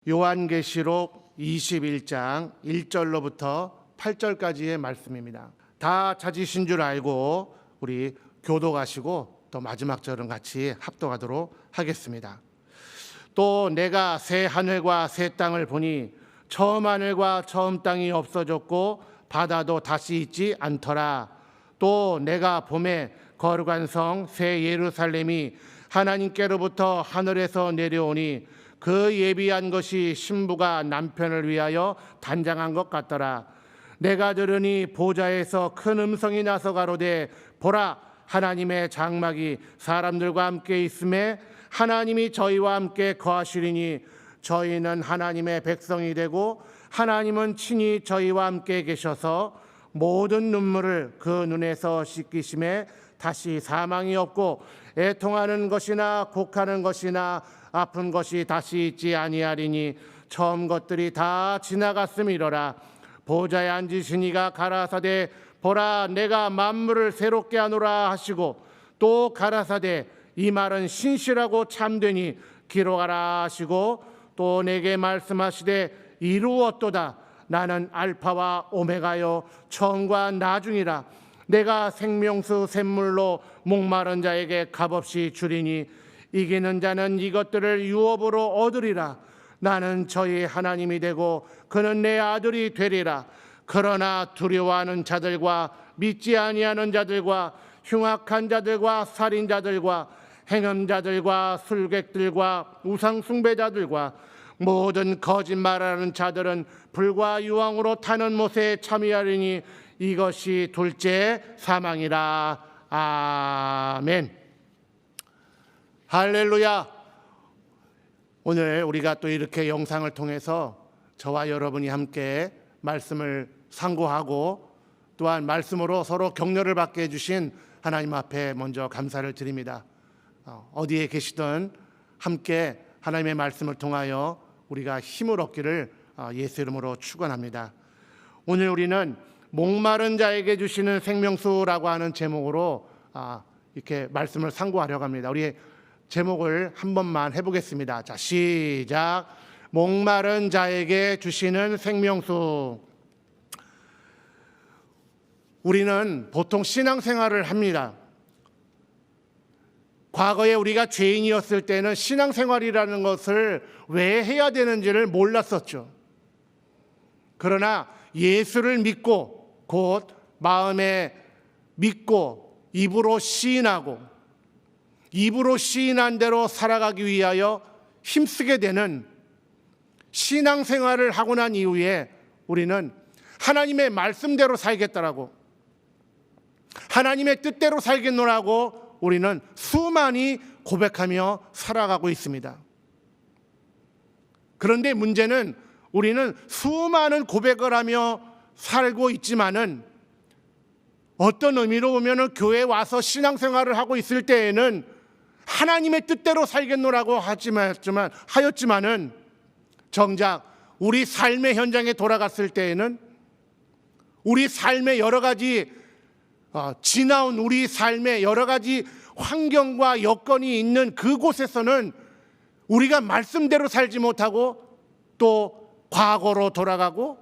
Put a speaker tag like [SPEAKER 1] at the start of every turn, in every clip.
[SPEAKER 1] 요한계시록 21장 1절로부터 8절까지의 말씀입니다. 다 찾으신 줄 알고 우리 교독하시고 또 마지막 절은 같이 합독하도록 하겠습니다. 또 내가 새 하늘과 새 땅을 보니 처음 하늘과 처음 땅이 없어졌고 바다도 다시 있지 않더라. 또 내가 봄에 거룩한 성 새 예루살렘이 하나님께로부터 하늘에서 내려오니 그 예비한 것이 신부가 남편을 위하여 단장한 것 같더라. 내가 들으니 보좌에서 큰 음성이 나서 가로되 보라, 하나님의 장막이 사람들과 함께 있음에 하나님이 저희와 함께 거하시리니 저희는 하나님의 백성이 되고 하나님은 친히 저희와 함께 계셔서 모든 눈물을 그 눈에서 씻기심에 다시 사망이 없고 애통하는 것이나 곡하는 것이나 아픈 것이 다시 있지 아니하리니 처음 것들이 다 지나갔음이로라. 보좌에 앉으신 이가 가라사대 보라, 내가 만물을 새롭게 하노라 하시고 또 가라사대 이 말은 신실하고 참되니 기록하라 하시고 또 내게 말씀하시되 이루었도다. 나는 알파와 오메가요 처음과 나중이라. 내가 생명수 샘물로 목마른 자에게 값없이 주리니 이기는 자는 이것들을 유업으로 얻으리라. 나는 저희 하나님이 되고 그는 내 아들이 되리라. 그러나 두려워하는 자들과 믿지 아니하는 자들과 흉악한 자들과 살인자들과 행음자들과 술객들과 우상숭배자들과 모든 거짓말하는 자들은 불과 유황으로 타는 못에 참여하리니 이것이 둘째 사망이라. 아멘. 할렐루야. 오늘 우리가 또 이렇게 영상을 통해서 저와 여러분이 함께 말씀을 상고하고 또한 말씀으로 서로 격려를 받게 해주신 하나님 앞에 먼저 감사를 드립니다. 어디에 계시든 함께 하나님의 말씀을 통하여 우리가 힘을 얻기를 예수 이름으로 축원합니다. 오늘 우리는 목마른 자에게 주시는 생명수라고 하는 제목으로 이렇게 말씀을 상고하려고 합니다. 우리 제목을 한 번만 해보겠습니다. 자, 시작. 목마른 자에게 주시는 생명수. 우리는 보통 신앙생활을 합니다. 과거에 우리가 죄인이었을 때는 신앙생활이라는 것을 왜 해야 되는지를 몰랐었죠. 그러나 예수를 믿고 곧 마음에 믿고 입으로 시인하고 입으로 시인한 대로 살아가기 위하여 힘쓰게 되는 신앙생활을 하고 난 이후에 우리는 하나님의 말씀대로 살겠다라고, 하나님의 뜻대로 살겠노라고 우리는 수많이 고백하며 살아가고 있습니다. 그런데 문제는 우리는 수많은 고백을 하며 살고 있지만은 어떤 의미로 보면은 교회에 와서 신앙생활을 하고 있을 때에는 하나님의 뜻대로 살겠노라고 하였지만은 정작 우리 삶의 현장에 돌아갔을 때에는 우리 삶의 여러 가지 지나온 우리 삶의 여러 가지 환경과 여건이 있는 그곳에서는 우리가 말씀대로 살지 못하고 또 과거로 돌아가고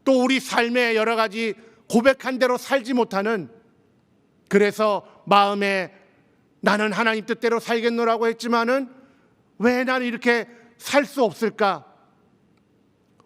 [SPEAKER 1] 또 우리 삶의 여러 가지 고백한 대로 살지 못하는, 그래서 마음에 나는 하나님 뜻대로 살겠노라고 했지만은 왜 나는 이렇게 살 수 없을까?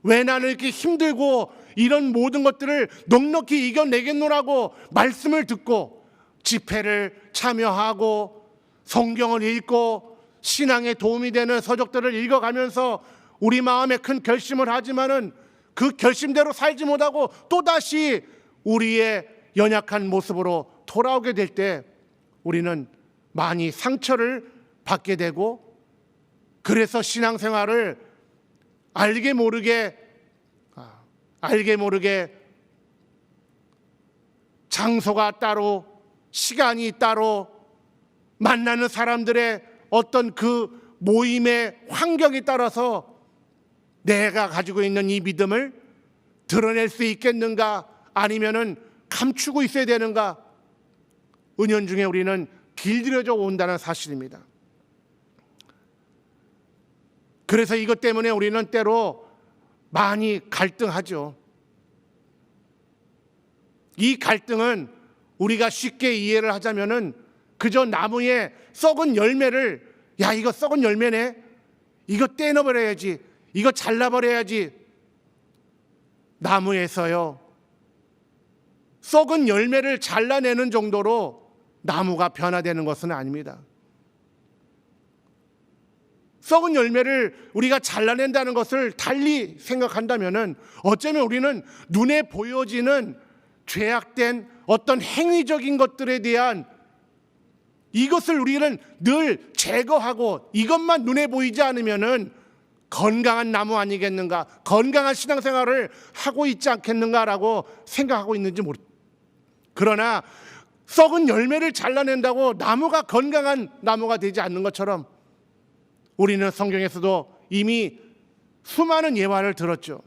[SPEAKER 1] 왜 나는 이렇게 힘들고 이런 모든 것들을 넉넉히 이겨내겠노라고 말씀을 듣고 집회를 참여하고 성경을 읽고 신앙에 도움이 되는 서적들을 읽어가면서 우리 마음에 큰 결심을 하지만은 그 결심대로 살지 못하고 또다시 우리의 연약한 모습으로 돌아오게 될 때 우리는 많이 상처를 받게 되고, 그래서 신앙생활을 알게 모르게 장소가 따로 시간이 따로 만나는 사람들의 어떤 그 모임의 환경에 따라서 내가 가지고 있는 이 믿음을 드러낼 수 있겠는가, 아니면은 감추고 있어야 되는가, 은연중에 우리는 길들여져 온다는 사실입니다. 그래서 이것 때문에 우리는 때로 많이 갈등하죠. 이 갈등은 우리가 쉽게 이해를 하자면은 그저 나무에 썩은 열매를, 야, 이거 썩은 열매네, 이거 떼어버려야지, 이거 잘라버려야지. 나무에서요, 썩은 열매를 잘라내는 정도로 나무가 변화되는 것은 아닙니다. 썩은 열매를 우리가 잘라낸다는 것을 달리 생각한다면은 어쩌면 우리는 눈에 보여지는 죄악된 어떤 행위적인 것들에 대한 이것을 우리는 늘 제거하고 이것만 눈에 보이지 않으면은 건강한 나무 아니겠는가, 건강한 신앙생활을 하고 있지 않겠는가라고 생각하고 있는지 모르. 그러나 썩은 열매를 잘라낸다고 나무가 건강한 나무가 되지 않는 것처럼 우리는 성경에서도 이미 수많은 예화를 들었죠.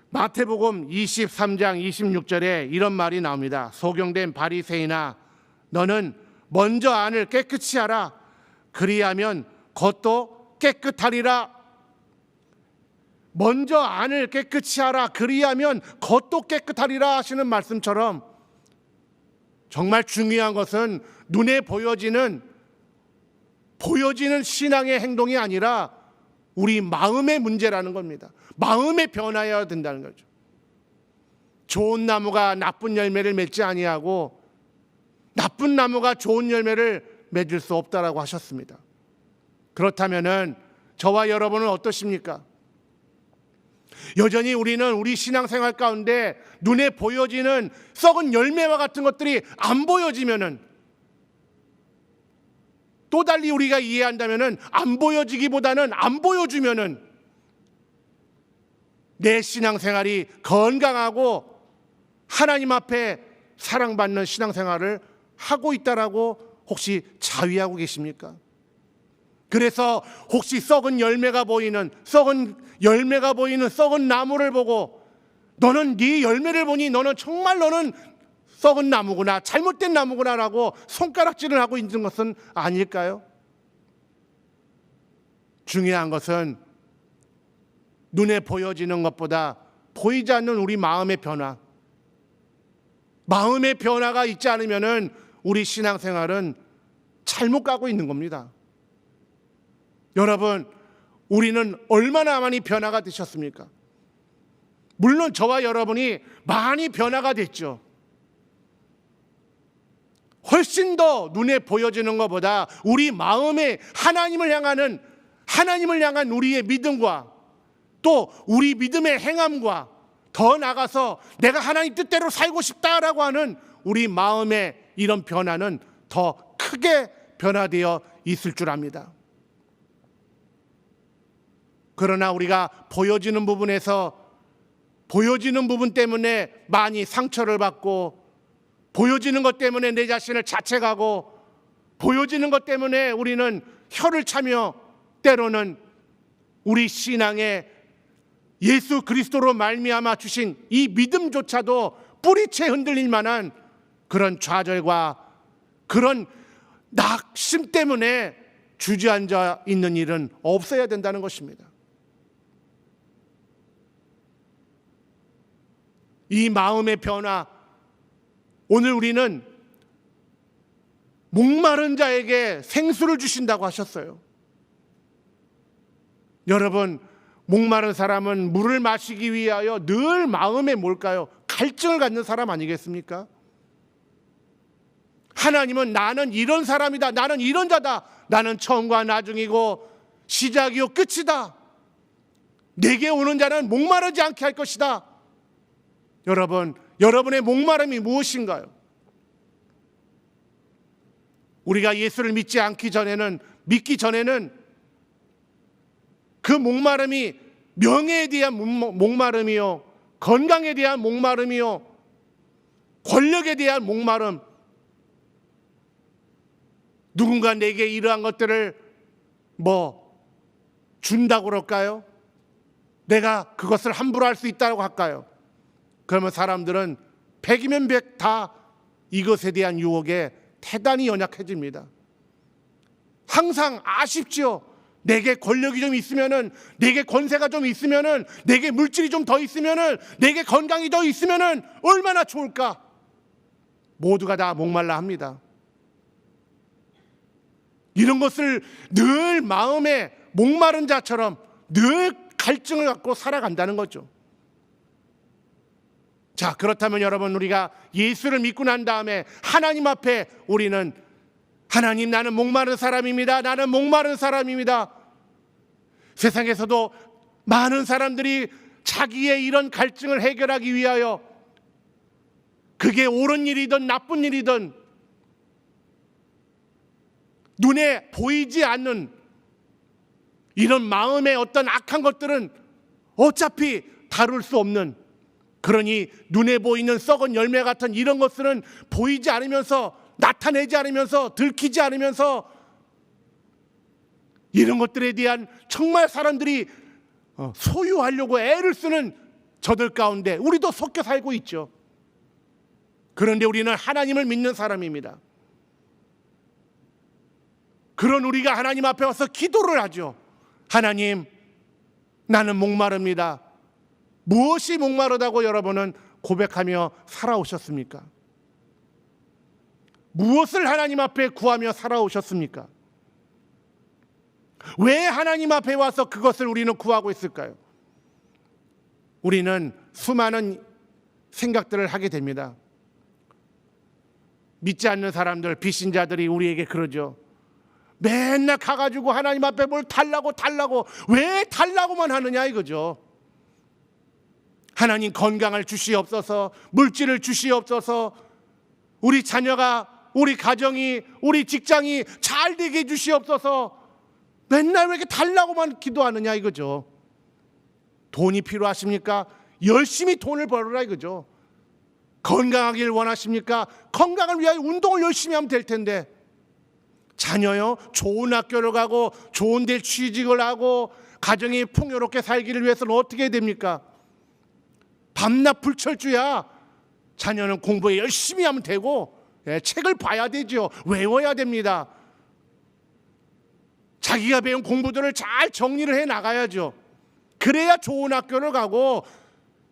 [SPEAKER 1] 마태복음 23장 26절에 이런 말이 나옵니다. 소경된 바리새인아, 너는 먼저 안을 깨끗이 하라. 그리하면 겉도 깨끗하리라. 먼저 안을 깨끗이 하라. 그리하면 겉도 깨끗하리라 하시는 말씀처럼 정말 중요한 것은 눈에 보여지는 신앙의 행동이 아니라 우리 마음의 문제라는 겁니다. 마음에 변화해야 된다는 거죠. 좋은 나무가 나쁜 열매를 맺지 아니하고 나쁜 나무가 좋은 열매를 맺을 수 없다라고 하셨습니다. 그렇다면은 저와 여러분은 어떠십니까? 여전히 우리는 우리 신앙생활 가운데 눈에 보여지는 썩은 열매와 같은 것들이 안 보여지면은, 또 달리 우리가 이해한다면은 안 보여지기보다는 안 보여주면은 내 신앙생활이 건강하고 하나님 앞에 사랑받는 신앙생활을 하고 있다라고 혹시 자위하고 계십니까? 그래서 혹시 썩은 열매가 보이는 썩은 나무를 보고 너는 네 열매를 보니 너는 정말 너는 썩은 나무구나, 잘못된 나무구나라고 손가락질을 하고 있는 것은 아닐까요? 중요한 것은 눈에 보여지는 것보다 보이지 않는 우리 마음의 변화, 마음의 변화가 있지 않으면은 우리 신앙생활은 잘못 가고 있는 겁니다. 여러분, 우리는 얼마나 많이 변화가 되셨습니까? 물론 저와 여러분이 많이 변화가 됐죠. 훨씬 더 눈에 보여지는 것보다 우리 마음에 하나님을 향한 우리의 믿음과 또 우리 믿음의 행함과 더 나아가서 내가 하나님 뜻대로 살고 싶다라고 하는 우리 마음의 이런 변화는 더 크게 변화되어 있을 줄 압니다. 그러나 우리가 보여지는 부분 때문에 많이 상처를 받고, 보여지는 것 때문에 내 자신을 자책하고, 보여지는 것 때문에 우리는 혀를 차며 때로는 우리 신앙에 예수 그리스도로 말미암아 주신 이 믿음조차도 뿌리채 흔들릴 만한 그런 좌절과 그런 낙심 때문에 주저앉아 있는 일은 없어야 된다는 것입니다. 이 마음의 변화, 오늘 우리는 목마른 자에게 생수를 주신다고 하셨어요. 여러분, 목마른 사람은 물을 마시기 위하여 늘 마음에 뭘까요? 갈증을 갖는 사람 아니겠습니까? 하나님은 나는 이런 사람이다, 나는 이런 자다, 나는 처음과 나중이고 시작이요 끝이다, 내게 오는 자는 목마르지 않게 할 것이다. 여러분, 여러분의 목마름이 무엇인가요? 우리가 예수를 믿기 전에는 그 목마름이 명예에 대한 목마름이요, 건강에 대한 목마름이요, 권력에 대한 목마름, 누군가 내게 이러한 것들을 준다고 그럴까요? 내가 그것을 함부로 할 수 있다고 할까요? 그러면 사람들은 100이면 100 다 이것에 대한 유혹에 대단히 연약해집니다. 항상 아십지요. 내게 권력이 좀 있으면은, 내게 권세가 좀 있으면은, 내게 물질이 좀 더 있으면은, 내게 건강이 더 있으면은 얼마나 좋을까? 모두가 다 목말라 합니다. 이런 것을 늘 마음에 목마른 자처럼 늘 갈증을 갖고 살아간다는 거죠. 자, 그렇다면 여러분, 우리가 예수를 믿고 난 다음에 하나님 앞에 우리는 하나님, 나는 목마른 사람입니다. 나는 목마른 사람입니다. 세상에서도 많은 사람들이 자기의 이런 갈증을 해결하기 위하여, 그게 옳은 일이든 나쁜 일이든 눈에 보이지 않는 이런 마음의 어떤 악한 것들은 어차피 다룰 수 없는, 그러니 눈에 보이는 썩은 열매 같은 이런 것들은 보이지 않으면서, 나타내지 않으면서, 들키지 않으면서 이런 것들에 대한 정말 사람들이 소유하려고 애를 쓰는 저들 가운데 우리도 섞여 살고 있죠. 그런데 우리는 하나님을 믿는 사람입니다. 그런 우리가 하나님 앞에 와서 기도를 하죠. 하나님, 나는 목마릅니다. 무엇이 목마르다고 여러분은 고백하며 살아오셨습니까? 무엇을 하나님 앞에 구하며 살아오셨습니까? 왜 하나님 앞에 와서 그것을 우리는 구하고 있을까요? 우리는 수많은 생각들을 하게 됩니다. 믿지 않는 사람들, 비신자들이 우리에게 그러죠. 맨날 가가지고 하나님 앞에 뭘 달라고 왜 달라고만 하느냐 이거죠. 하나님, 건강을 주시옵소서, 물질을 주시옵소서, 우리 자녀가, 우리 가정이, 우리 직장이 잘 되게 해주시옵소서. 맨날 왜 이렇게 달라고만 기도하느냐 이거죠. 돈이 필요하십니까? 열심히 돈을 벌으라 이거죠. 건강하길 원하십니까? 건강을 위하여 운동을 열심히 하면 될 텐데. 자녀요, 좋은 학교를 가고 좋은 데 취직을 하고 가정이 풍요롭게 살기를 위해서는 어떻게 해야 됩니까? 밤낮 불철주야. 자녀는 공부에 열심히 하면 되고, 책을 봐야 되죠. 외워야 됩니다. 자기가 배운 공부들을 잘 정리를 해 나가야죠. 그래야 좋은 학교를 가고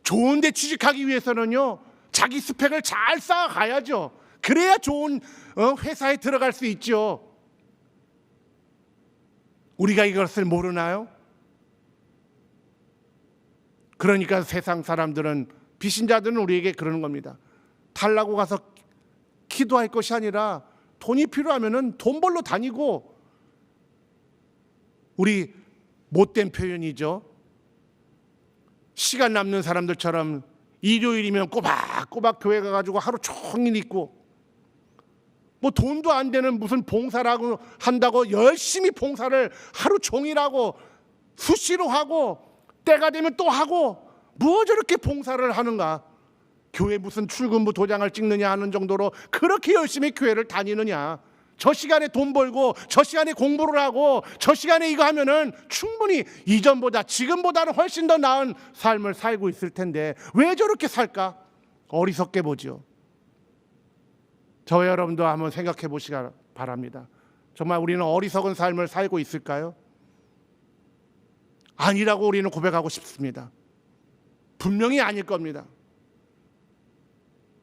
[SPEAKER 1] 좋은 데 취직하기 위해서는요, 자기 스펙을 잘 쌓아가야죠. 그래야 좋은 회사에 들어갈 수 있죠. 우리가 이것을 모르나요? 그러니까 세상 사람들은, 비신자들은 우리에게 그러는 겁니다. 달라고 가서 기도할 것이 아니라 돈이 필요하면은 돈 벌러 다니고, 우리 못된 표현이죠. 시간 남는 사람들처럼 일요일이면 꼬박꼬박 교회 가가지고 하루 종일 있고, 뭐 돈도 안 되는 무슨 봉사라고 한다고 열심히 봉사를 하루 종일 하고 수시로 하고 때가 되면 또 하고, 뭐 저렇게 봉사를 하는가? 교회 무슨 출근부 도장을 찍느냐 하는 정도로 그렇게 열심히 교회를 다니느냐? 저 시간에 돈 벌고 저 시간에 공부를 하고 저 시간에 이거 하면은 충분히 이전보다, 지금보다는 훨씬 더 나은 삶을 살고 있을 텐데 왜 저렇게 살까? 어리석게 보죠. 저와 여러분도 한번 생각해 보시기 바랍니다. 정말 우리는 어리석은 삶을 살고 있을까요? 아니라고 우리는 고백하고 싶습니다. 분명히 아닐 겁니다.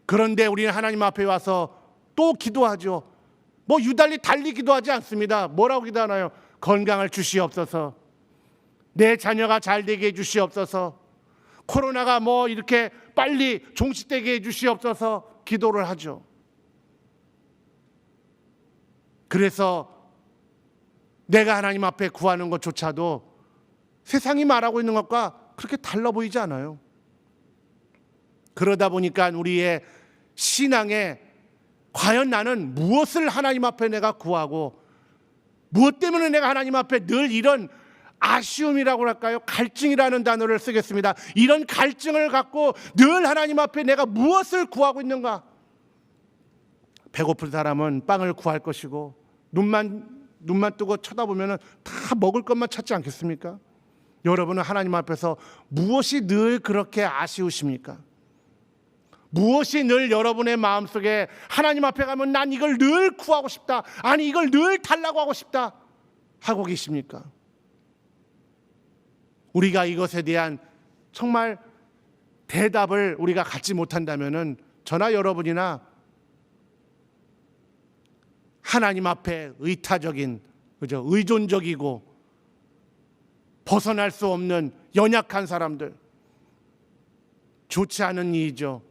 [SPEAKER 1] 그런데 우리는 하나님 앞에 와서 또 기도하죠. 뭐 유달리 달리 기도하지 않습니다. 뭐라고 기도하나요? 건강을 주시옵소서, 내 자녀가 잘 되게 해주시옵소서, 코로나가 뭐 이렇게 빨리 종식되게 해주시옵소서 기도를 하죠. 그래서 내가 하나님 앞에 구하는 것조차도 세상이 말하고 있는 것과 그렇게 달라 보이지 않아요. 그러다 보니까 우리의 신앙에 과연 나는 무엇을 하나님 앞에 내가 구하고, 무엇 때문에 내가 하나님 앞에 늘 이런 아쉬움이라고 할까요? 갈증이라는 단어를 쓰겠습니다. 이런 갈증을 갖고 늘 하나님 앞에 내가 무엇을 구하고 있는가? 배고픈 사람은 빵을 구할 것이고, 눈만 뜨고 쳐다보면 다 먹을 것만 찾지 않겠습니까? 여러분은 하나님 앞에서 무엇이 늘 그렇게 아쉬우십니까? 무엇이 늘 여러분의 마음속에 하나님 앞에 가면 난 이걸 늘 구하고 싶다, 아니 이걸 늘 달라고 하고 싶다, 하고 계십니까? 우리가 이것에 대한 정말 대답을 우리가 갖지 못한다면은 저나 여러분이나 하나님 앞에 의타적인, 그죠? 의존적이고 벗어날 수 없는 연약한 사람들, 좋지 않은 일이죠.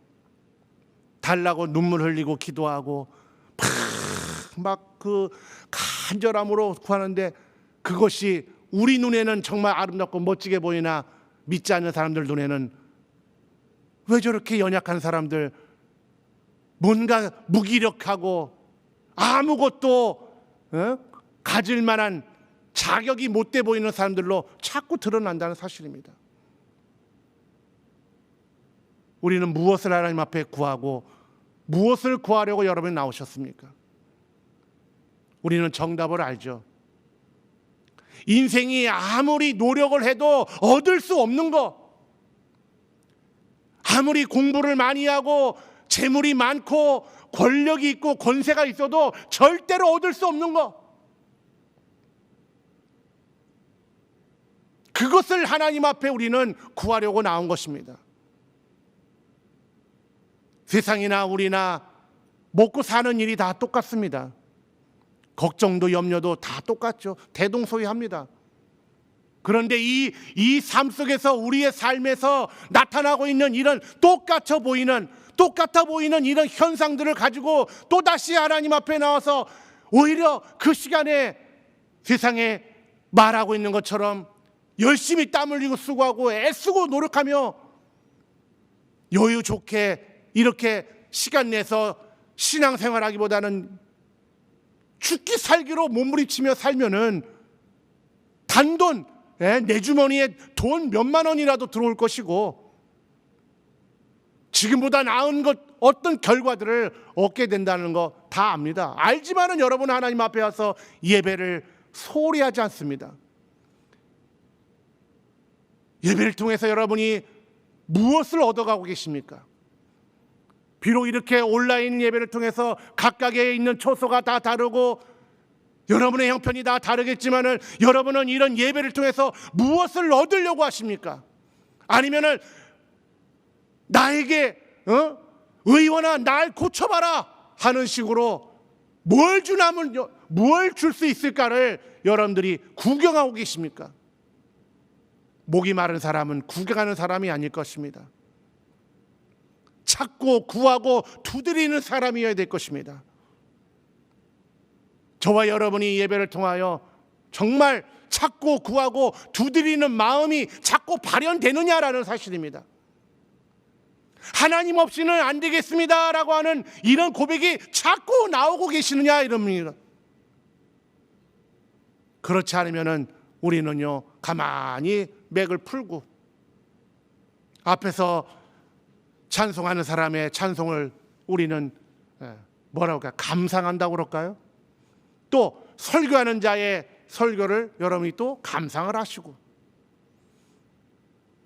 [SPEAKER 1] 달라고 눈물 흘리고 기도하고 막 그 간절함으로 구하는데 그것이 우리 눈에는 정말 아름답고 멋지게 보이나 믿지 않는 사람들 눈에는 왜 저렇게 연약한 사람들, 뭔가 무기력하고 아무것도 가질 만한 자격이 못돼 보이는 사람들로 자꾸 드러난다는 사실입니다. 우리는 무엇을 하나님 앞에 구하고 무엇을 구하려고 여러분이 나오셨습니까? 우리는 정답을 알죠. 인생이 아무리 노력을 해도 얻을 수 없는 거, 아무리 공부를 많이 하고 재물이 많고 권력이 있고 권세가 있어도 절대로 얻을 수 없는 거, 그것을 하나님 앞에 우리는 구하려고 나온 것입니다. 세상이나 우리나 먹고 사는 일이 다 똑같습니다. 걱정도 염려도 다 똑같죠. 대동소이합니다. 그런데 이 삶 속에서 우리의 삶에서 나타나고 있는 이런 똑같아 보이는 이런 현상들을 가지고 또다시 하나님 앞에 나와서 오히려 그 시간에 세상에 말하고 있는 것처럼 열심히 땀 흘리고 수고하고 애쓰고 노력하며 여유 좋게 이렇게 시간 내서 신앙생활하기보다는 죽기 살기로 몸부림치며 살면은 단돈, 내 주머니에 돈 몇만 원이라도 들어올 것이고 지금보다 나은 것 어떤 결과들을 얻게 된다는 거 다 압니다. 알지만은 여러분 하나님 앞에 와서 예배를 소홀히 하지 않습니다. 예배를 통해서 여러분이 무엇을 얻어가고 계십니까? 비록 이렇게 온라인 예배를 통해서 각각에 있는 초소가 다 다르고 여러분의 형편이 다 다르겠지만은 여러분은 이런 예배를 통해서 무엇을 얻으려고 하십니까? 아니면은 나에게 의원아 날 고쳐봐라 하는 식으로 뭘 주나면 뭘 줄 수 있을까를 여러분들이 구경하고 계십니까? 목이 마른 사람은 구경하는 사람이 아닐 것입니다. 찾고 구하고 두드리는 사람이어야 될 것입니다. 저와 여러분이 예배를 통하여 정말 찾고 구하고 두드리는 마음이 자꾸 발현되느냐라는 사실입니다. 하나님 없이는 안 되겠습니다라고 하는 이런 고백이 자꾸 나오고 계시느냐 이럽니다. 그렇지 않으면은 우리는요 가만히 맥을 풀고 앞에서 찬송하는 사람의 찬송을 우리는 뭐라고 할까, 감상한다고 그럴까요? 또 설교하는 자의 설교를 여러분이 또 감상을 하시고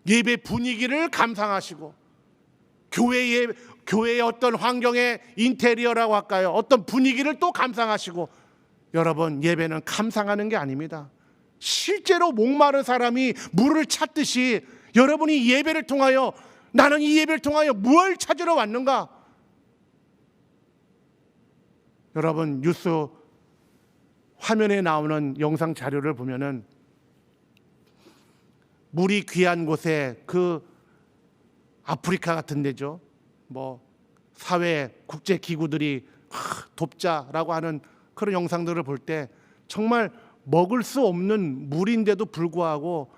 [SPEAKER 1] 예배 분위기를 감상하시고 교회의 어떤 환경의 인테리어라고 할까요? 어떤 분위기를 또 감상하시고 여러분 예배는 감상하는 게 아닙니다. 실제로 목마른 사람이 물을 찾듯이 여러분이 예배를 통하여 나는 이 예배를 통하여 무엇을 찾으러 왔는가? 여러분 뉴스 화면에 나오는 영상 자료를 보면은 물이 귀한 곳에 그 아프리카 같은 데죠. 뭐 사회 국제 기구들이 돕자라고 하는 그런 영상들을 볼 때 정말 먹을 수 없는 물인데도 불구하고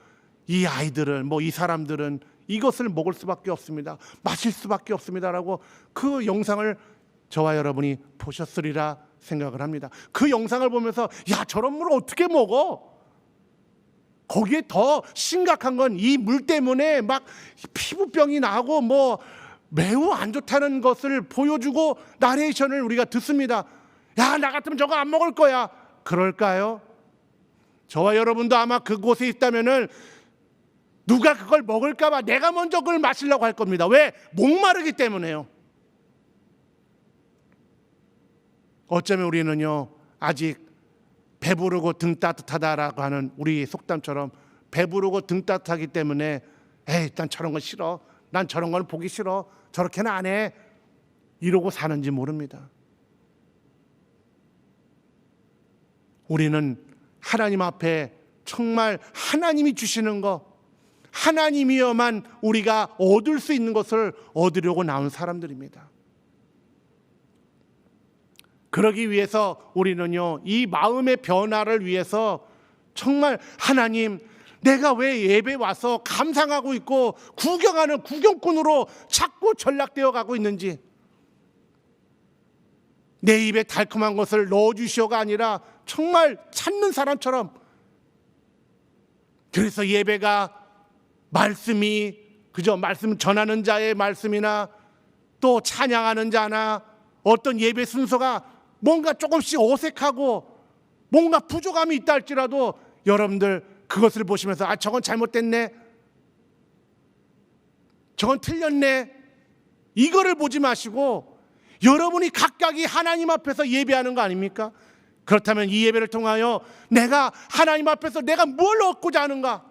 [SPEAKER 1] 이 아이들은 이 사람들은 이것을 먹을 수밖에 없습니다. 마실 수밖에 없습니다라고 그 영상을 저와 여러분이 보셨으리라 생각을 합니다. 그 영상을 보면서 야 저런 물을 어떻게 먹어? 거기에 더 심각한 건 이 물 때문에 막 피부병이 나고 매우 안 좋다는 것을 보여주고 나레이션을 우리가 듣습니다. 야 나 같으면 저거 안 먹을 거야. 그럴까요? 저와 여러분도 아마 그곳에 있다면은 누가 그걸 먹을까 봐 내가 먼저 그걸 마시려고 할 겁니다. 왜? 목마르기 때문에요. 어쩌면 우리는요 아직 배부르고 등 따뜻하다라고 하는 우리 속담처럼 배부르고 등 따뜻하기 때문에 에이, 난 저런 건 싫어, 난 저런 건 보기 싫어, 저렇게는 안 해, 이러고 사는지 모릅니다. 우리는 하나님 앞에 정말 하나님이 주시는 거, 하나님이여만 우리가 얻을 수 있는 것을 얻으려고 나온 사람들입니다. 그러기 위해서 우리는요, 이 마음의 변화를 위해서 정말 하나님, 내가 왜 예배 와서 감상하고 있고 구경하는 구경꾼으로 자꾸 전락되어 가고 있는지, 내 입에 달콤한 것을 넣어주시오가 아니라 정말 찾는 사람처럼, 그래서 예배가 말씀이 그저 말씀 전하는 자의 말씀이나 또 찬양하는 자나 어떤 예배 순서가 뭔가 조금씩 어색하고 뭔가 부족함이 있다 할지라도 여러분들 그것을 보시면서 아, 저건 잘못됐네, 저건 틀렸네, 이거를 보지 마시고 여러분이 각각이 하나님 앞에서 예배하는 거 아닙니까? 그렇다면 이 예배를 통하여 내가 하나님 앞에서 내가 뭘 얻고자 하는가,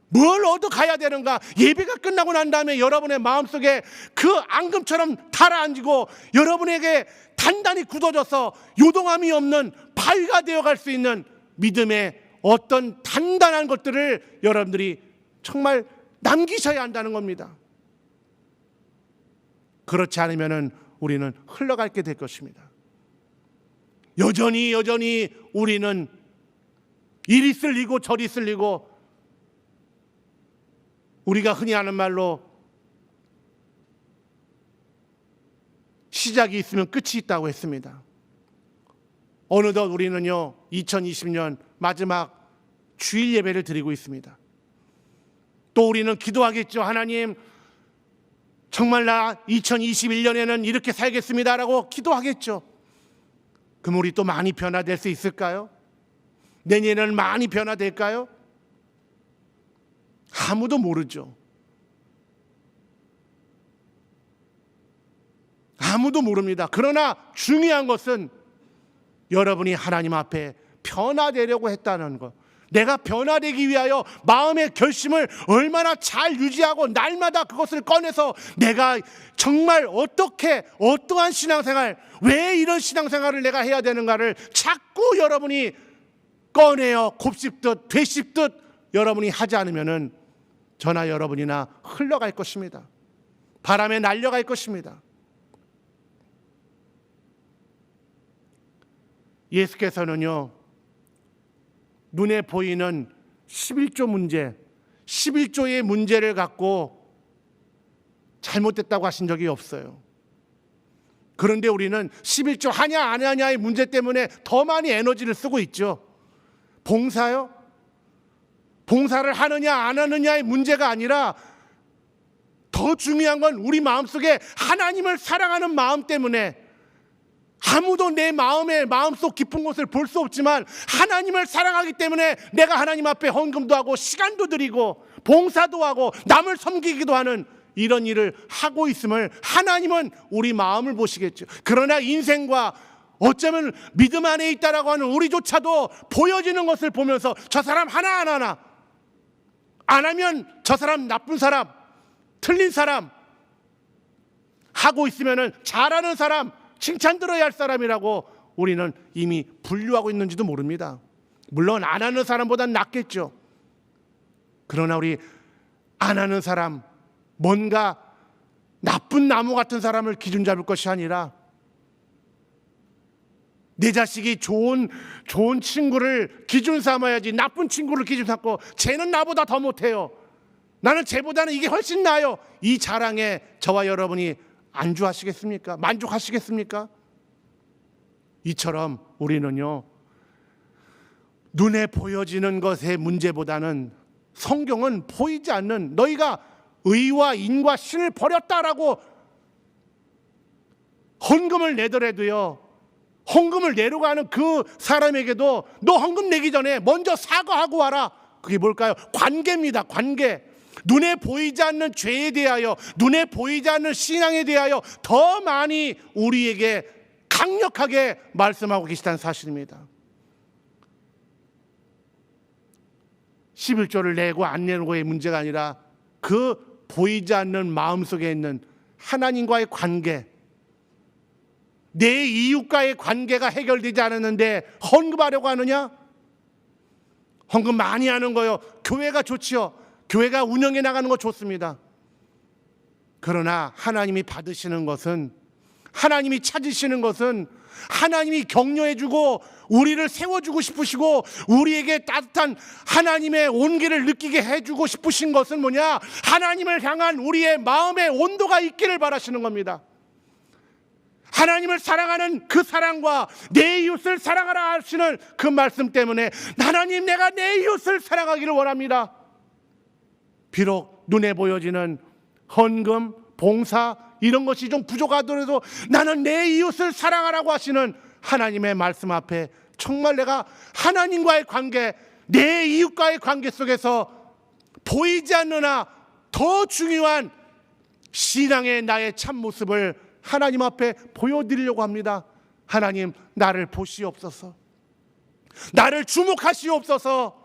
[SPEAKER 1] 뭘 얻어 가야 되는가, 예배가 끝나고 난 다음에 여러분의 마음속에 그 앙금처럼 달아앉고 여러분에게 단단히 굳어져서 요동함이 없는 바위가 되어갈 수 있는 믿음의 어떤 단단한 것들을 여러분들이 정말 남기셔야 한다는 겁니다. 그렇지 않으면 우리는 흘러가게 될 것입니다. 여전히 우리는 이리 쓸리고 저리 쓸리고, 우리가 흔히 하는 말로 시작이 있으면 끝이 있다고 했습니다. 어느덧 우리는요 2020년 마지막 주일 예배를 드리고 있습니다. 또 우리는 기도하겠죠. 하나님, 정말 나 2021년에는 이렇게 살겠습니다라고 기도하겠죠. 그럼 우리 또 많이 변화될 수 있을까요? 내년에는 많이 변화될까요? 아무도 모르죠. 아무도 모릅니다. 그러나 중요한 것은 여러분이 하나님 앞에 변화되려고 했다는 것, 내가 변화되기 위하여 마음의 결심을 얼마나 잘 유지하고 날마다 그것을 꺼내서 내가 정말 어떻게 어떠한 신앙생활, 왜 이런 신앙생활을 내가 해야 되는가를 자꾸 여러분이 꺼내어 곱씹듯 되씹듯 여러분이 하지 않으면은 저나 여러분이나 흘러갈 것입니다. 바람에 날려갈 것입니다. 예수께서는요 눈에 보이는 11조 문제, 11조의 문제를 갖고 잘못됐다고 하신 적이 없어요. 그런데 우리는 11조 하냐 안 하냐의 문제 때문에 더 많이 에너지를 쓰고 있죠. 봉사요? 봉사를 하느냐 안 하느냐의 문제가 아니라 더 중요한 건 우리 마음속에 하나님을 사랑하는 마음 때문에, 아무도 내 마음속 깊은 곳을 볼 수 없지만 하나님을 사랑하기 때문에 내가 하나님 앞에 헌금도 하고 시간도 드리고 봉사도 하고 남을 섬기기도 하는 이런 일을 하고 있음을 하나님은 우리 마음을 보시겠죠. 그러나 인생과 어쩌면 믿음 안에 있다라고 하는 우리조차도 보여지는 것을 보면서 저 사람 하나 안 하나, 안 하면 저 사람 나쁜 사람, 틀린 사람, 하고 있으면 잘하는 사람, 칭찬 들어야 할 사람이라고 우리는 이미 분류하고 있는지도 모릅니다. 물론 안 하는 사람보단 낫겠죠. 그러나 우리 안 하는 사람, 뭔가 나쁜 나무 같은 사람을 기준 잡을 것이 아니라 내 자식이 좋은 친구를 기준 삼아야지 나쁜 친구를 기준 삼고 쟤는 나보다 더 못해요, 나는 쟤보다는 이게 훨씬 나아요, 이 자랑에 저와 여러분이 안주하시겠습니까? 만족하시겠습니까? 이처럼 우리는요 눈에 보여지는 것의 문제보다는 성경은 보이지 않는, 너희가 의와 인과 신을 버렸다라고 헌금을 내더라도요, 헌금을 내려고 하는 그 사람에게도 너 헌금 내기 전에 먼저 사과하고 와라. 그게 뭘까요? 관계입니다. 관계. 눈에 보이지 않는 죄에 대하여, 눈에 보이지 않는 신앙에 대하여 더 많이 우리에게 강력하게 말씀하고 계시다는 사실입니다. 11조를 내고 안 내고의 문제가 아니라 그 보이지 않는 마음속에 있는 하나님과의 관계, 내 이웃과의 관계가 해결되지 않았는데 헌금하려고 하느냐? 헌금 많이 하는 거요. 교회가 좋지요. 교회가 운영해 나가는 거 좋습니다. 그러나 하나님이 받으시는 것은, 하나님이 찾으시는 것은, 하나님이 격려해주고 우리를 세워주고 싶으시고 우리에게 따뜻한 하나님의 온기를 느끼게 해주고 싶으신 것은 뭐냐? 하나님을 향한 우리의 마음의 온도가 있기를 바라시는 겁니다. 하나님을 사랑하는 그 사랑과 내 이웃을 사랑하라 하시는 그 말씀 때문에 하나님, 내가 내 이웃을 사랑하기를 원합니다. 비록 눈에 보여지는 헌금, 봉사 이런 것이 좀 부족하더라도 나는 내 이웃을 사랑하라고 하시는 하나님의 말씀 앞에 정말 내가 하나님과의 관계, 내 이웃과의 관계 속에서 보이지 않느나 더 중요한 신앙의 나의 참모습을 하나님 앞에 보여드리려고 합니다. 하나님, 나를 보시옵소서. 나를 주목하시옵소서.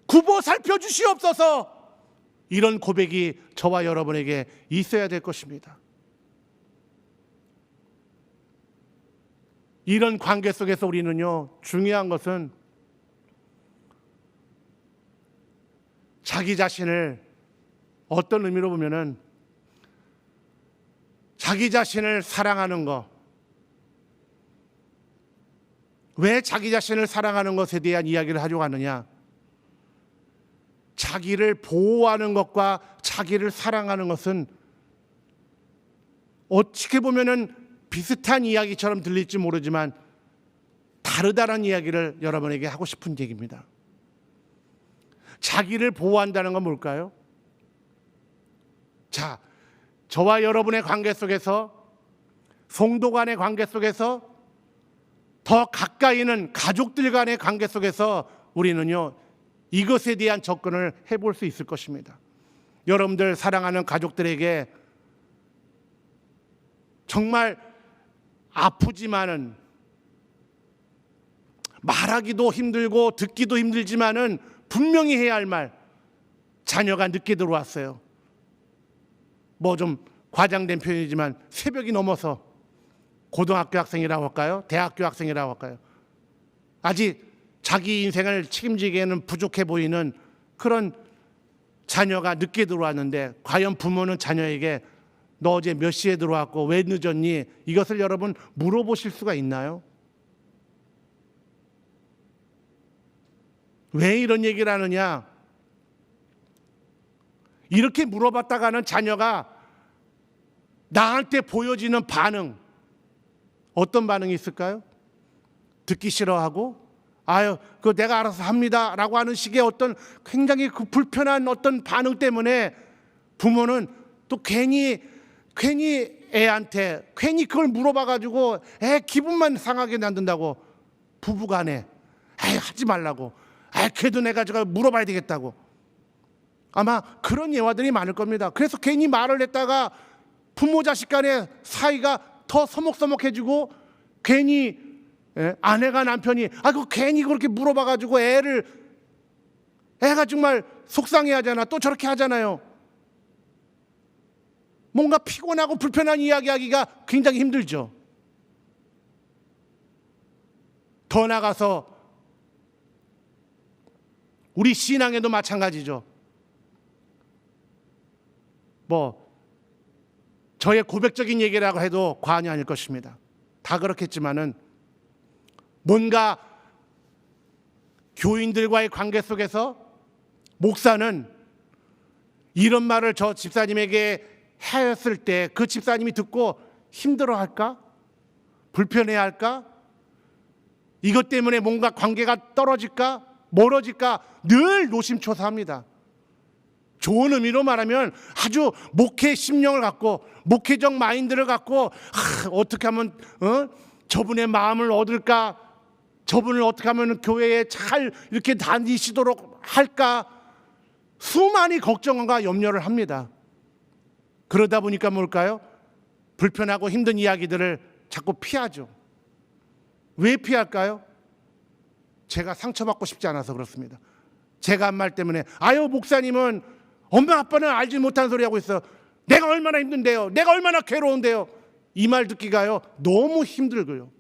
[SPEAKER 1] 굽어 살펴주시옵소서. 이런 고백이 저와 여러분에게 있어야 될 것입니다. 이런 관계 속에서 우리는요, 중요한 것은 자기 자신을, 어떤 의미로 보면은 자기 자신을 사랑하는 것, 왜 자기 자신을 사랑하는 것에 대한 이야기를 하려고 하느냐? 자기를 보호하는 것과 자기를 사랑하는 것은 어떻게 보면은 비슷한 이야기처럼 들릴지 모르지만 다르다는 이야기를 여러분에게 하고 싶은 얘기입니다. 자기를 보호한다는 건 뭘까요? 자, 저와 여러분의 관계 속에서, 성도 간의 관계 속에서, 더 가까이는 가족들 간의 관계 속에서 우리는요, 이것에 대한 접근을 해볼 수 있을 것입니다. 여러분들 사랑하는 가족들에게 정말 아프지만은, 말하기도 힘들고 듣기도 힘들지만은 분명히 해야 할 말, 자녀가 늦게 들어왔어요. 뭐 좀 과장된 표현이지만 새벽이 넘어서 고등학교 학생이라고 할까요? 대학교 학생이라고 할까요? 아직 자기 인생을 책임지기에는 부족해 보이는 그런 자녀가 늦게 들어왔는데, 과연 부모는 자녀에게 너 어제 몇 시에 들어왔고 왜 늦었니? 이것을 여러분 물어보실 수가 있나요? 왜 이런 얘기를 하느냐? 이렇게 물어봤다가는 자녀가 나한테 보여지는 반응, 어떤 반응이 있을까요? 듣기 싫어하고, 아유, 그거 내가 알아서 합니다 라고 하는 식의 어떤 굉장히 그 불편한 어떤 반응 때문에 부모는 또 괜히 애한테 괜히 그걸 물어봐가지고 애 기분만 상하게 만든다고, 부부간에 하지 말라고, 걔도 내가 제가 물어봐야 되겠다고, 아마 그런 예화들이 많을 겁니다. 그래서 괜히 말을 했다가 부모 자식 간의 사이가 더 서먹서먹해지고, 괜히 아내가 남편이 그거 괜히 그렇게 물어봐가지고 애가 정말 속상해하잖아. 또 저렇게 하잖아요. 뭔가 피곤하고 불편한 이야기하기가 굉장히 힘들죠. 더 나가서 우리 신앙에도 마찬가지죠. 뭐 저의 고백적인 얘기라고 해도 과언이 아닐 것입니다. 다 그렇겠지만은 뭔가 교인들과의 관계 속에서 목사는 이런 말을 저 집사님에게 했을 때 그 집사님이 듣고 힘들어할까? 불편해할까? 이것 때문에 뭔가 관계가 떨어질까? 멀어질까? 늘 노심초사합니다. 좋은 의미로 말하면 아주 목회 심령을 갖고, 목회적 마인드를 갖고, 어떻게 하면 저분의 마음을 얻을까? 저분을 어떻게 하면 교회에 잘 이렇게 다니시도록 할까? 수많이 걱정과 염려를 합니다. 그러다 보니까 뭘까요? 불편하고 힘든 이야기들을 자꾸 피하죠. 왜 피할까요? 제가 상처받고 싶지 않아서 그렇습니다. 제가 한 말 때문에 아유 목사님은 엄마 아빠는 알지 못한 소리 하고 있어. 내가 얼마나 힘든데요. 내가 얼마나 괴로운데요. 이 말 듣기가요 너무 힘들고요.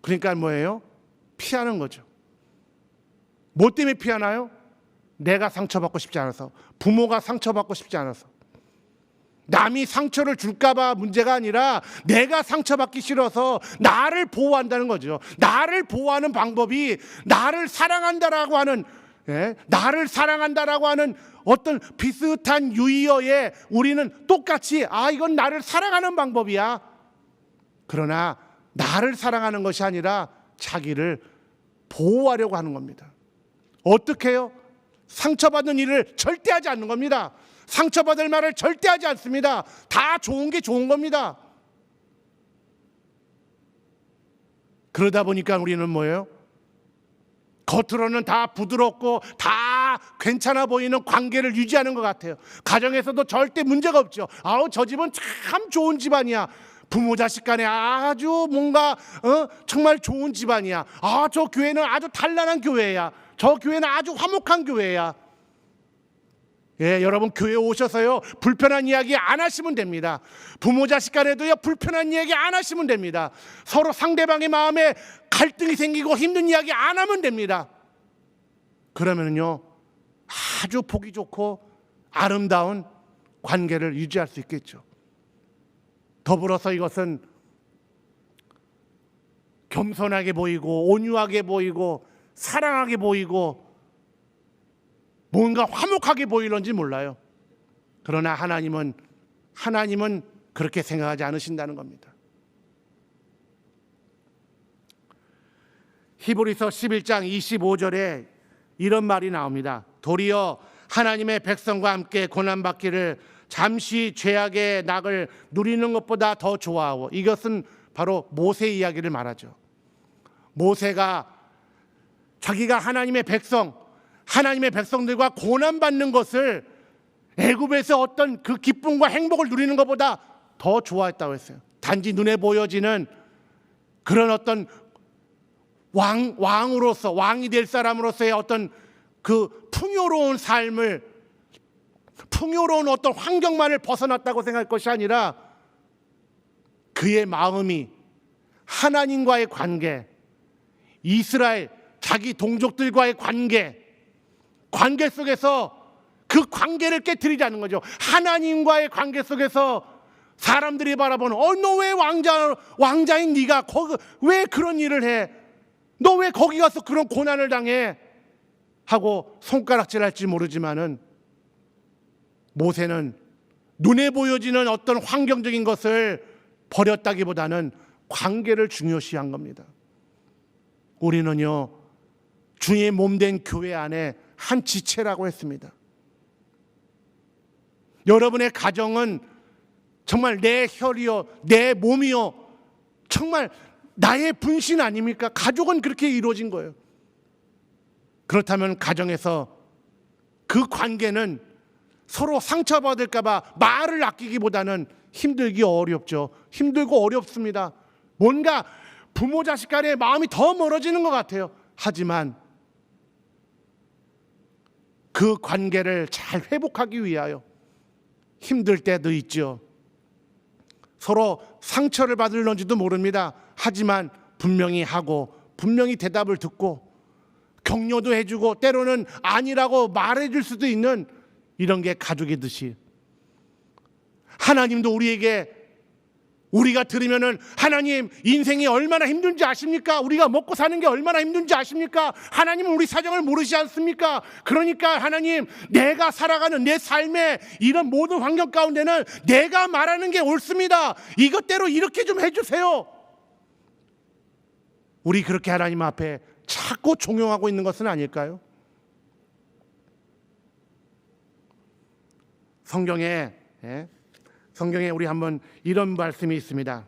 [SPEAKER 1] 그러니까 뭐예요? 피하는 거죠. 뭐 때문에 피하나요? 내가 상처받고 싶지 않아서, 부모가 상처받고 싶지 않아서. 남이 상처를 줄까봐 문제가 아니라 내가 상처받기 싫어서 나를 보호한다는 거죠. 나를 보호하는 방법이 나를 사랑한다라고 하는, 나를 사랑한다라고 하는 어떤 비슷한 유의어에 우리는 똑같이 이건 나를 사랑하는 방법이야. 그러나 나를 사랑하는 것이 아니라 자기를 보호하려고 하는 겁니다. 어떻게 해요? 상처받는 일을 절대 하지 않는 겁니다. 상처받을 말을 절대 하지 않습니다. 다 좋은 게 좋은 겁니다. 그러다 보니까 우리는 뭐예요? 겉으로는 다 부드럽고 다 괜찮아 보이는 관계를 유지하는 것 같아요. 가정에서도 절대 문제가 없죠. 저 집은 참 좋은 집안이야. 부모 자식 간에 아주 뭔가 정말 좋은 집안이야. 저 교회는 아주 단란한 교회야. 저 교회는 아주 화목한 교회야. 여러분 교회 오셔서요 불편한 이야기 안 하시면 됩니다. 부모 자식 간에도요 불편한 이야기 안 하시면 됩니다. 서로 상대방의 마음에 갈등이 생기고 힘든 이야기 안 하면 됩니다. 그러면요 아주 보기 좋고 아름다운 관계를 유지할 수 있겠죠. 더불어서 이것은 겸손하게 보이고 온유하게 보이고 사랑하게 보이고 뭔가 화목하게 보이는지 몰라요. 그러나 하나님은 그렇게 생각하지 않으신다는 겁니다. 히브리서 11장 25절에 이런 말이 나옵니다. 도리어 하나님의 백성과 함께 고난받기를 잠시 죄악의 낙을 누리는 것보다 더 좋아하고, 이것은 바로 모세 이야기를 말하죠. 모세가 자기가 하나님의 백성들과 고난받는 것을 애굽에서 어떤 그 기쁨과 행복을 누리는 것보다 더 좋아했다고 했어요. 단지 눈에 보여지는 그런 어떤 왕으로서, 왕이 될 사람으로서의 어떤 그 풍요로운 삶을, 풍요로운 어떤 환경만을 벗어났다고 생각할 것이 아니라 그의 마음이 하나님과의 관계, 이스라엘 자기 동족들과의 관계 속에서 그 관계를 깨트리자는 거죠. 하나님과의 관계 속에서 사람들이 바라보는 너 왜 왕자인 네가 왜 그런 일을 해? 너 왜 거기 가서 그런 고난을 당해? 하고 손가락질할지 모르지만은 모세는 눈에 보여지는 어떤 환경적인 것을 버렸다기보다는 관계를 중요시한 겁니다. 우리는요 주의 몸된 교회 안에 한 지체라고 했습니다. 여러분의 가정은 정말 내 혈이요 내 몸이요 정말 나의 분신 아닙니까? 가족은 그렇게 이루어진 거예요. 그렇다면 가정에서 그 관계는 서로 상처받을까 봐 말을 아끼기보다는 힘들기 어렵죠. 힘들고 어렵습니다. 뭔가 부모 자식 간의 마음이 더 멀어지는 것 같아요. 하지만 그 관계를 잘 회복하기 위하여 힘들 때도 있죠. 서로 상처를 받을런지도 모릅니다. 하지만 분명히 하고 분명히 대답을 듣고 격려도 해주고 때로는 아니라고 말해줄 수도 있는 이런 게 가족이듯이 하나님도 우리가 들으면은 하나님 인생이 얼마나 힘든지 아십니까? 우리가 먹고 사는 게 얼마나 힘든지 아십니까? 하나님은 우리 사정을 모르시지 않습니까? 그러니까 하나님 내가 살아가는 내 삶의 이런 모든 환경 가운데는 내가 말하는 게 옳습니다. 이것대로 이렇게 좀 해주세요. 우리 그렇게 하나님 앞에 자꾸 종용하고 있는 것은 아닐까요? 성경에 우리 한번 이런 말씀이 있습니다.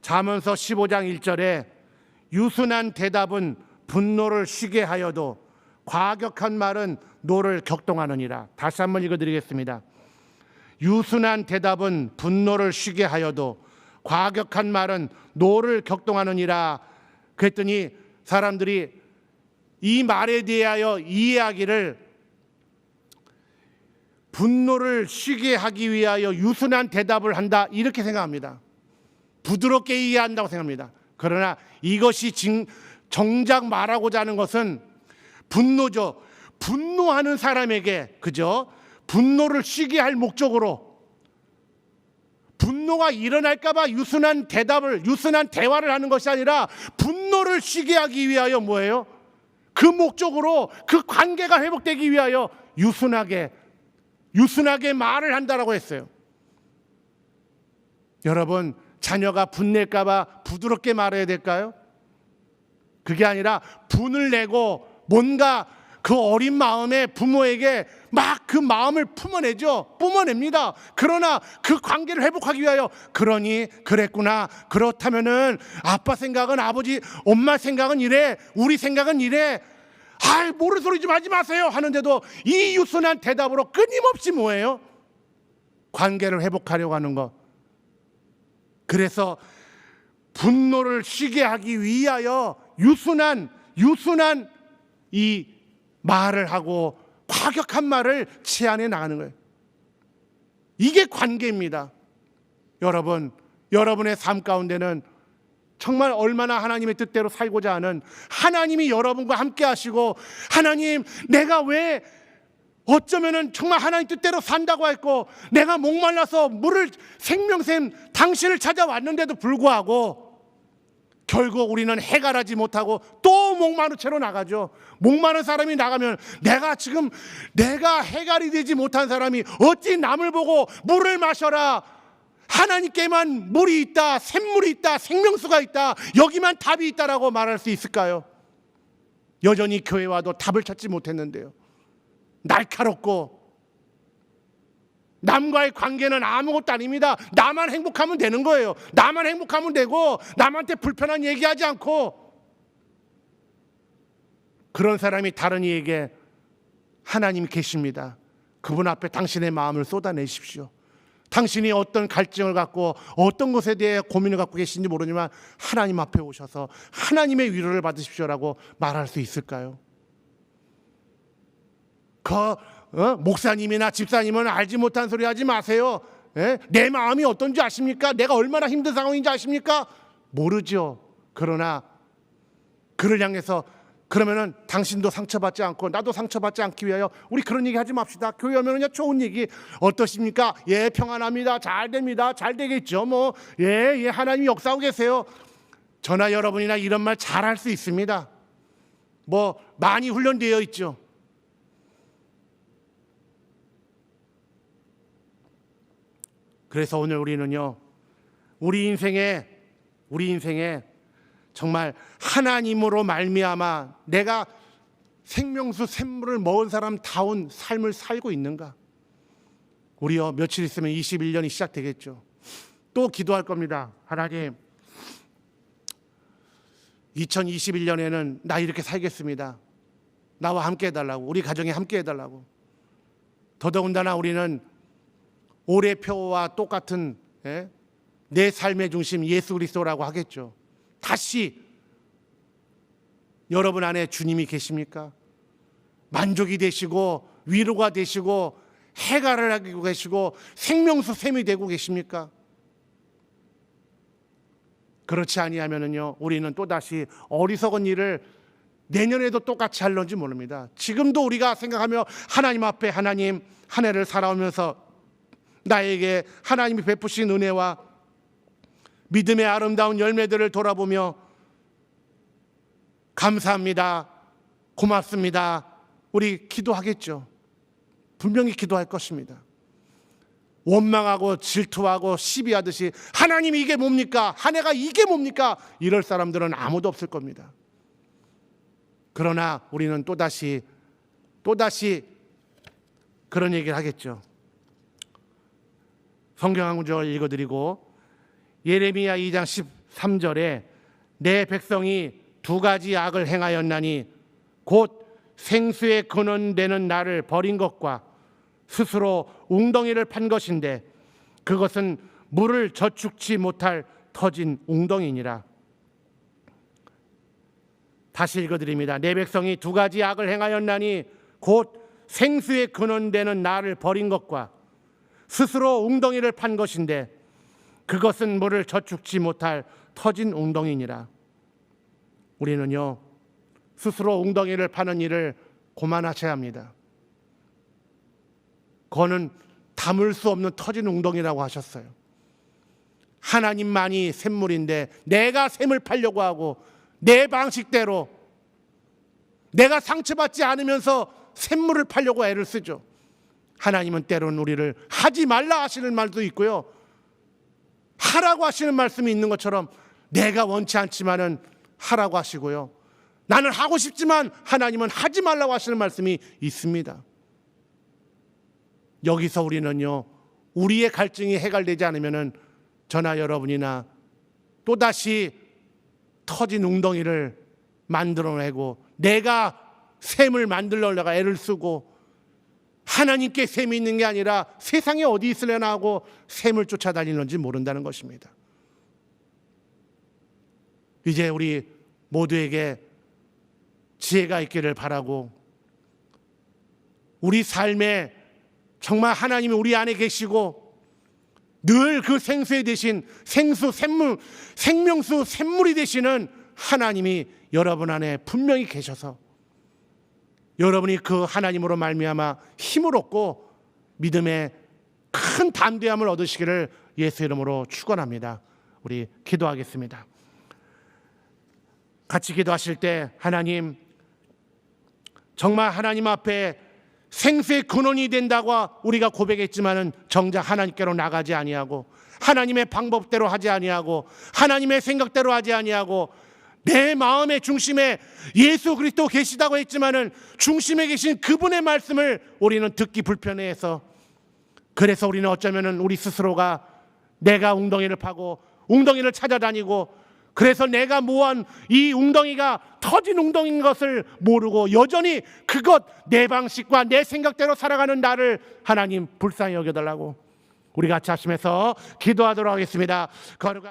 [SPEAKER 1] 잠언서 15장 1절에 유순한 대답은 분노를 쉬게 하여도 과격한 말은 노를 격동하느니라. 다시 한번 읽어드리겠습니다. 유순한 대답은 분노를 쉬게 하여도 과격한 말은 노를 격동하느니라. 그랬더니 사람들이 이 말에 대하여 이 이야기를 분노를 쉬게 하기 위하여 유순한 대답을 한다, 이렇게 생각합니다. 부드럽게 이해한다고 생각합니다. 그러나 이것이 정작 말하고자 하는 것은 분노죠. 분노하는 사람에게, 그죠? 분노를 쉬게 할 목적으로, 분노가 일어날까봐 유순한 대화를 하는 것이 아니라 분노를 쉬게 하기 위하여 뭐예요? 그 목적으로, 그 관계가 회복되기 위하여 유순하게 말을 한다라고 했어요. 여러분, 자녀가 분낼까봐 부드럽게 말해야 될까요? 그게 아니라 분을 내고 뭔가 그 어린 마음에 부모에게 막 그 마음을 뿜어냅니다. 그러나 그 관계를 회복하기 위하여, 그러니 그랬구나, 그렇다면은 아빠 생각은 아버지, 엄마 생각은 이래, 우리 생각은 이래, 모르는 소리 좀 하지 마세요 하는데도 이 유순한 대답으로 끊임없이 뭐예요? 관계를 회복하려고 하는 것. 그래서 분노를 쉬게 하기 위하여 유순한 이 말을 하고 과격한 말을 제안해 나가는 거예요. 이게 관계입니다. 여러분, 여러분의 삶 가운데는 정말 얼마나 하나님의 뜻대로 살고자 하는, 하나님이 여러분과 함께 하시고, 하나님, 내가 왜 어쩌면은 정말 하나님 뜻대로 산다고 했고, 내가 목말라서 물을 생명샘 당신을 찾아왔는데도 불구하고 결국 우리는 해결하지 못하고 또 목마른 채로 나가죠. 목마른 사람이 나가면 내가 해결이 되지 못한 사람이 어찌 남을 보고 물을 마셔라, 하나님께만 물이 있다, 샘물이 있다, 생명수가 있다, 여기만 답이 있다라고 말할 수 있을까요? 여전히 교회 와도 답을 찾지 못했는데요. 날카롭고, 남과의 관계는 아무것도 아닙니다. 나만 행복하면 되는 거예요. 나만 행복하면 되고, 남한테 불편한 얘기하지 않고. 그런 사람이 다른 이에게 하나님이 계십니다. 그분 앞에 당신의 마음을 쏟아내십시오. 당신이 어떤 갈증을 갖고 어떤 것에 대해 고민을 갖고 계신지 모르지만 하나님 앞에 오셔서 하나님의 위로를 받으십시오라고 말할 수 있을까요? 목사님이나 집사님은 알지 못한 소리 하지 마세요. 내 마음이 어떤지 아십니까? 내가 얼마나 힘든 상황인지 아십니까? 모르죠. 그러나 그를 향해서, 그러면은 당신도 상처받지 않고 나도 상처받지 않기 위하여 우리 그런 얘기 하지 맙시다. 교회 오면은요, 좋은 얘기 어떠십니까? 예, 평안합니다. 잘 됩니다. 잘 되겠죠. 예, 하나님이 역사하고 계세요. 저나 여러분이나 이런 말 잘할 수 있습니다. 많이 훈련되어 있죠. 그래서 오늘 우리는요, 우리 인생에 정말 하나님으로 말미암아 내가 생명수 샘물을 먹은 사람다운 삶을 살고 있는가? 우리요, 며칠 있으면 21년이 시작되겠죠. 또 기도할 겁니다. 하나님, 2021년에는 나 이렇게 살겠습니다. 나와 함께 해달라고, 우리 가정에 함께 해달라고. 더더군다나 우리는 올해 표와 똑같은 내 삶의 중심 예수 그리스도라고 하겠죠. 다시 여러분 안에 주님이 계십니까? 만족이 되시고 위로가 되시고 해결을 하고 계시고 생명수 샘이 되고 계십니까? 그렇지 아니하면은요, 우리는 또다시 어리석은 일을 내년에도 똑같이 할런지 모릅니다. 지금도 우리가 생각하며 하나님 앞에, 하나님, 한 해를 살아오면서 나에게 하나님이 베푸신 은혜와 믿음의 아름다운 열매들을 돌아보며 감사합니다, 고맙습니다, 우리 기도하겠죠. 분명히 기도할 것입니다. 원망하고 질투하고 시비하듯이 하나님 이게 뭡니까? 한 해가 이게 뭡니까? 이럴 사람들은 아무도 없을 겁니다. 그러나 우리는 또다시 그런 얘기를 하겠죠. 성경 한 구절 읽어드리고, 예레미야 2장 13절에 내 백성이 두 가지 악을 행하였나니 곧 생수의 근원되는 나를 버린 것과 스스로 웅덩이를 판 것인데 그것은 물을 저축치 못할 터진 웅덩이니라. 다시 읽어드립니다. 내 백성이 두 가지 악을 행하였나니 곧 생수의 근원되는 나를 버린 것과 스스로 웅덩이를 판 것인데 그것은 물을 저축지 못할 터진 웅덩이니라. 우리는요, 스스로 웅덩이를 파는 일을 고만하셔야 합니다. 그거는 담을 수 없는 터진 웅덩이라고 하셨어요. 하나님만이 샘물인데 내가 샘을 팔려고 하고 내 방식대로 내가 상처받지 않으면서 샘물을 팔려고 애를 쓰죠. 하나님은 때로는 우리를 하지 말라 하시는 말도 있고요, 하라고 하시는 말씀이 있는 것처럼 내가 원치 않지만은 하라고 하시고요, 나는 하고 싶지만 하나님은 하지 말라고 하시는 말씀이 있습니다. 여기서 우리는요, 우리의 갈증이 해결되지 않으면은 저나 여러분이나 또다시 터진 웅덩이를 만들어내고 내가 샘을 만들려고 애를 쓰고 하나님께 샘이 있는 게 아니라 세상에 어디 있으려나 하고 샘을 쫓아다니는지 모른다는 것입니다. 이제 우리 모두에게 지혜가 있기를 바라고, 우리 삶에 정말 하나님이 우리 안에 계시고 늘 그 생수에 대신 생수, 샘물, 생명수, 샘물이 되시는 하나님이 여러분 안에 분명히 계셔서 여러분이 그 하나님으로 말미암아 힘을 얻고 믿음의 큰 담대함을 얻으시기를 예수 이름으로 축원합니다. 우리 기도하겠습니다. 같이 기도하실 때 하나님, 정말 하나님 앞에 생수의 근원이 된다고 우리가 고백했지만은 정작 하나님께로 나가지 아니하고 하나님의 방법대로 하지 아니하고 하나님의 생각대로 하지 아니하고 내 마음의 중심에 예수 그리스도 계시다고 했지만은 중심에 계신 그분의 말씀을 우리는 듣기 불편해해서, 그래서 우리는 어쩌면은 우리 스스로가 내가 웅덩이를 파고 웅덩이를 찾아다니고, 그래서 내가 모한 이 웅덩이가 터진 웅덩이인 것을 모르고 여전히 그것 내 방식과 내 생각대로 살아가는 나를 하나님 불쌍히 여겨달라고 우리 같이 하시면서 기도하도록 하겠습니다. 거룩한